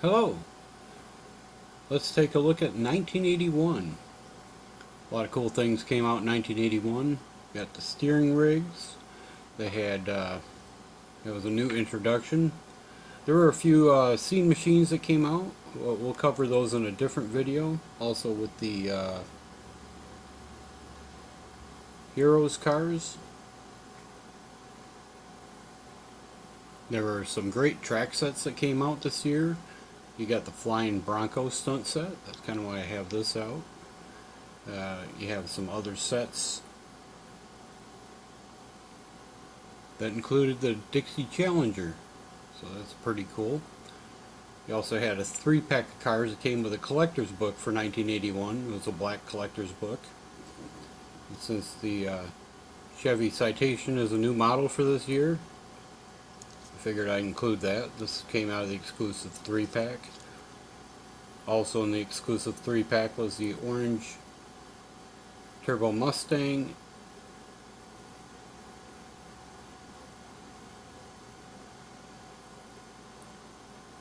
Hello, let's take a look at 1981. A lot of cool things came out in 1981. Got the steering rigs. They had, it was a new introduction. There were a few scene machines that came out. We'll cover those in a different video. Also with the Heroes cars. There were some great track sets that came out this year. You got the flying Bronco stunt set. That's kind of why I have this out. You have some other sets that included the Dixie Challenger, so that's pretty cool. You also had a 3-pack of cars that came with a collector's book for 1981. It was a black collector's book. And since the Chevy Citation is a new model for this year, I figured I'd include that. This came out of the exclusive 3-pack. Also in the exclusive 3-pack was the orange Turbo Mustang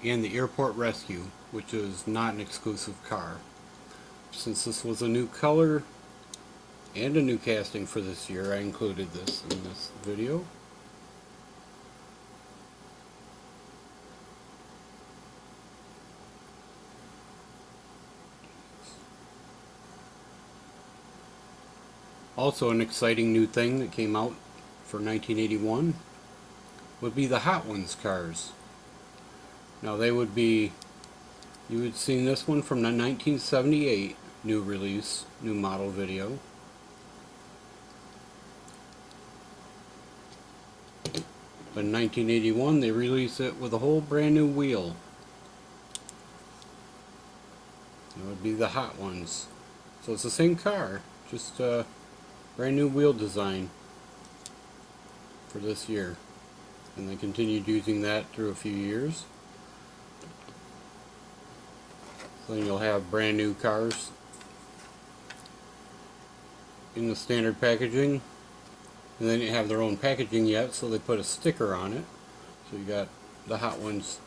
and the Airport Rescue, which is not an exclusive car. Since this was a new color and a new casting for this year, I included this in this video. Also, an exciting new thing that came out for 1981 would be the Hot Ones cars. Now they would be, you would seen this one from the 1978 new release, new model video. But in 1981 they released it with a whole brand new wheel. It would be the Hot Ones. So it's the same car, just brand new wheel design for this year, and they continued using that through a few years. So then you'll have brand new cars in the standard packaging, and then you have their own packaging yet, so they put a sticker on it. So you got the Hot Ones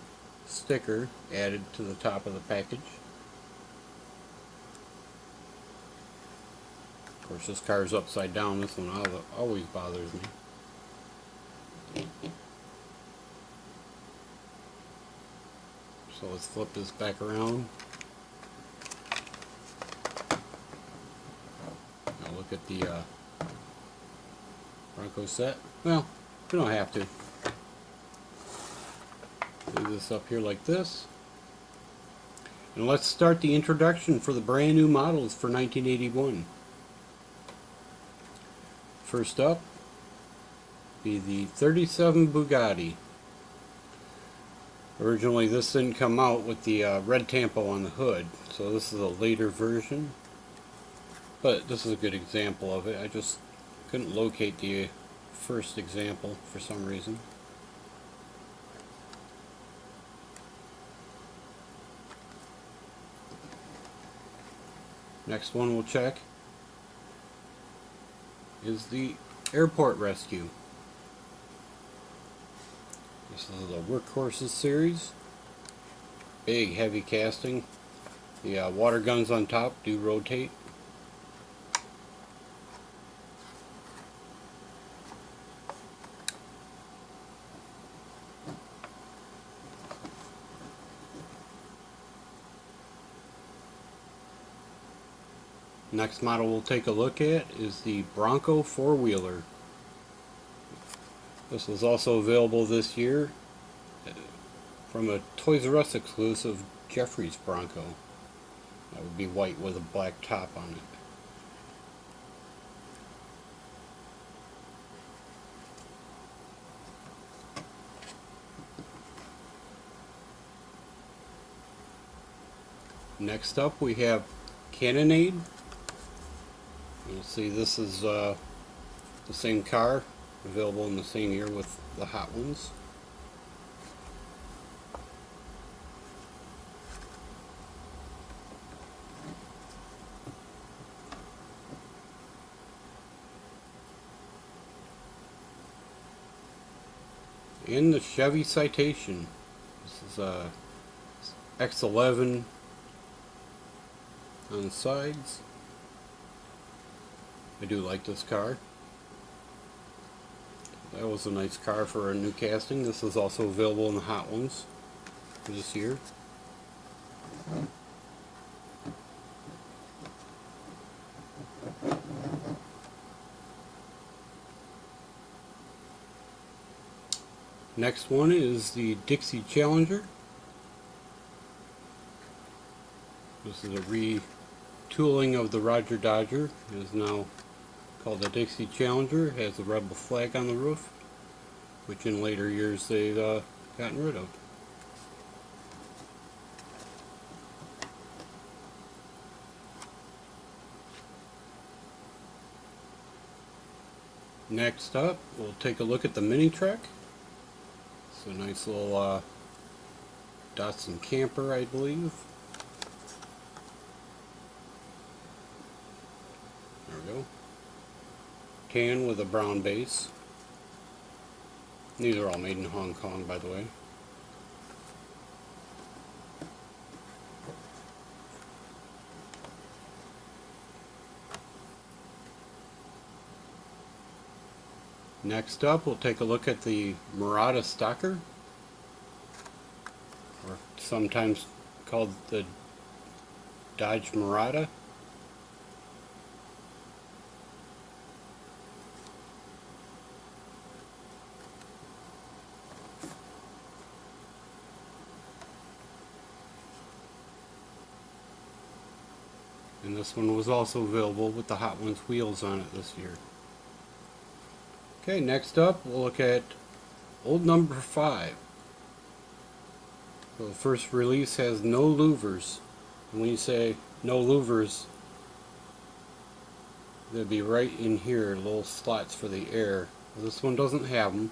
sticker added to the top of the package. Of course, this car is upside down. This one always bothers me. So let's flip this back around. Now look at the Bronco set. Well, we don't have to. Leave this up here like this. And let's start the introduction for the brand new models for 1981. First up be the 37 Bugatti. Originally this didn't come out with the red tampo on the hood, so this is a later version. But this is a good example of it. I just couldn't locate the first example for some reason. Next one we'll check is the Airport Rescue. This is the Workhorses series. Big heavy casting. The water guns on top do rotate. Next model we'll take a look at is the Bronco Four-Wheeler. This was also available this year from a Toys R Us exclusive Jeffrey's Bronco. That would be white with a black top on it. Next up we have Cannonade. You'll see this is the same car, available in the same year with the Hot Ones. And the Chevy Citation. This is X11 on the sides. I do like this car. That was a nice car for a new casting. This is also available in the Hot Ones for this year. Next one is the Dixie Challenger. This is a retooling of the Roger Dodger. It is now called the Dixie Challenger. It has a rebel flag on the roof, which in later years they've gotten rid of. Next up, we'll take a look at the mini truck. It's a nice little Datsun camper, I believe. There we go. Tan with a brown base. These are all made in Hong Kong, by the way. Next up, we'll take a look at the Murata Stalker, or sometimes called the Dodge Murata. And this one was also available with the Hot Ones wheels on it this year. Okay, next up we'll look at old number 5. So the first release has no louvers. And when you say no louvers, they'll be right in here, little slots for the air. This one doesn't have them.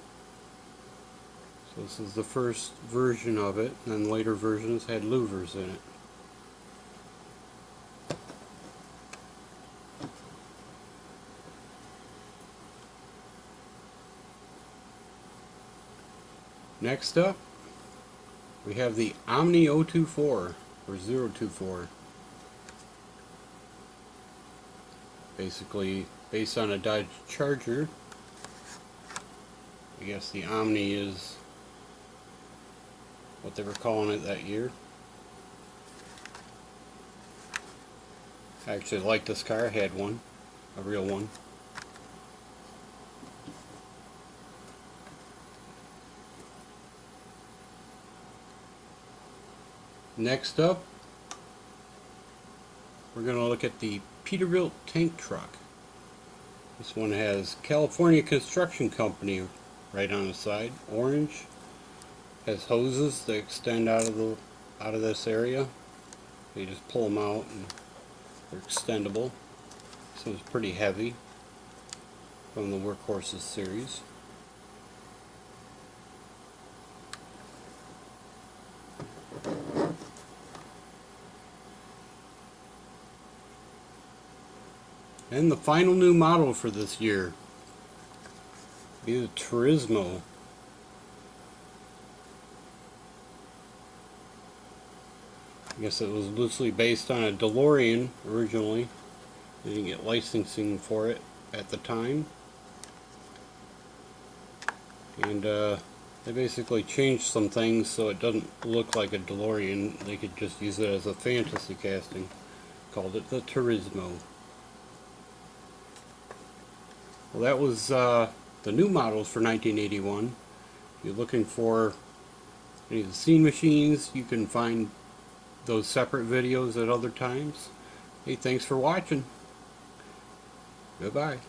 So this is the first version of it, and then later versions had louvers in it. Next up, we have the Omni 024 or 024. Basically based on a Dodge Charger. I guess the Omni is what they were calling it that year. I actually like this car. I had one, a real one. Next up, we're going to look at the Peterbilt tank truck. This one has California Construction Company right on the side, orange. Has hoses that extend out of this area. You just pull them out and they're extendable. So it's pretty heavy from the Workhorses series. And the final new model for this year is the Turismo. I guess it was loosely based on a DeLorean originally. They didn't get licensing for it at the time. And they basically changed some things so it doesn't look like a DeLorean. They could just use it as a fantasy casting. Called it the Turismo. Well, that was the new models for 1981. If you're looking for any of the scene machines, you can find those separate videos at other times. Hey, thanks for watching. Goodbye.